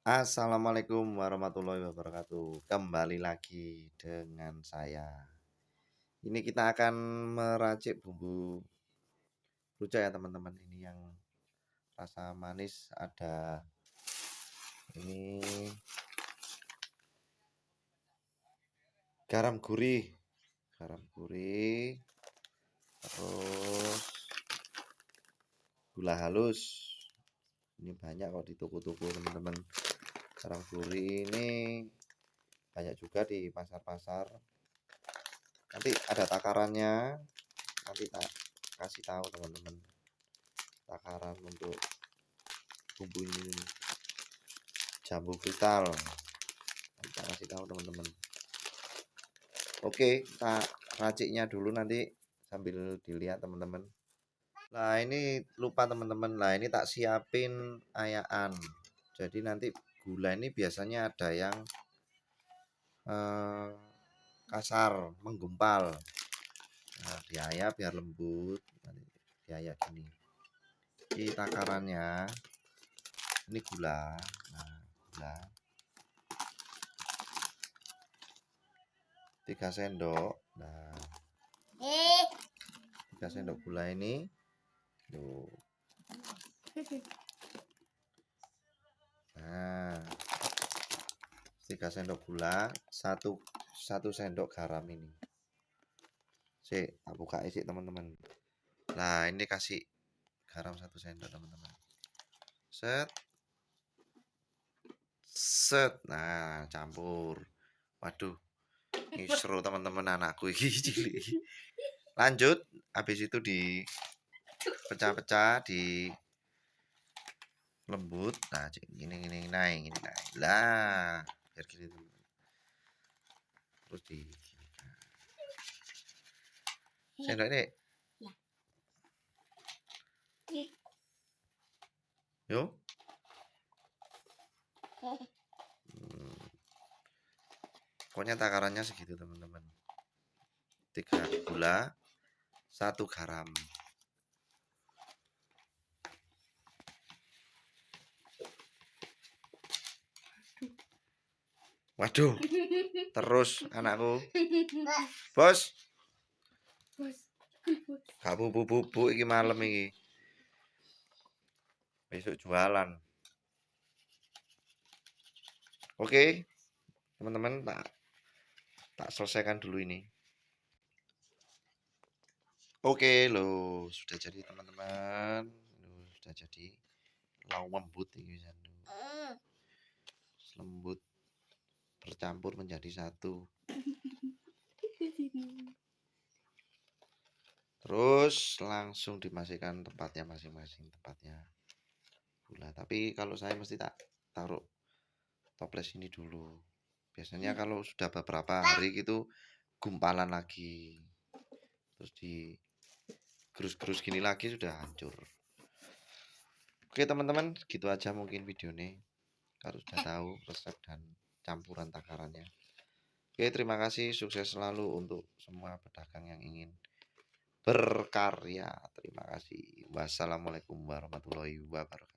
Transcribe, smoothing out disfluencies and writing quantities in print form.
Assalamualaikum warahmatullahi wabarakatuh. Kembali lagi dengan saya. Ini kita akan meracik bumbu rujak ya teman-teman. Ini yang rasa manis ada ini garam gurih, terus gula halus. Ini banyak kok di toko-toko teman-teman. Garam gurih ini banyak juga di pasar-pasar. Nanti ada takarannya, nanti tak kasih tahu teman-teman takaran untuk bumbu ini jambu kristal, nanti tak kasih tahu teman-teman. Oke, kita raciknya dulu nanti sambil dilihat teman-teman. Nah ini lupa teman-teman, lah ini tak siapin ayaan. Jadi nanti gula ini biasanya ada yang kasar, menggumpal. Nah, diayak biar lembut, nanti diayak gini. Ini takarannya, ini gula. Nah, gula 3 sendok. Nah, 3 sendok gula ini tuh. Nah, 3 sendok gula, satu sendok garam ini. Sik, tak buka isi teman-teman. Nah, ini kasih garam 1 sendok teman-teman. Set. Set. Nah, campur. Waduh. Ini seru teman-teman, anakku ini cilik. Lanjut, habis itu dipecah-pecah, di lembut. Nah, ini naik. Lah, biar gini dulu. Terus di sendok ini. Yo. Pokoknya takarannya segitu teman-teman. 3 gula, 1 garam. Waduh, terus anakku. Bos. Gak bubu-bubu iki malam iki. Besok jualan. Oke, teman-teman, tak selesaikan dulu ini. Oke, loh, sudah jadi teman-teman. Sudah jadi. Lau lembut ini lembut bercampur menjadi satu. Terus langsung dimasukkan tempatnya masing-masing tempatnya gula. Tapi kalau saya mesti tak taruh toples ini dulu. Biasanya kalau sudah beberapa hari gitu gumpalan lagi. Terus di gerus-gerus gini lagi sudah hancur. Oke teman-teman, gitu aja mungkin videonya. Kalau sudah tahu resep dan campuran takarannya. Oke, terima kasih, sukses selalu untuk semua pedagang yang ingin berkarya. Terima kasih. Wassalamualaikum warahmatullahi wabarakatuh.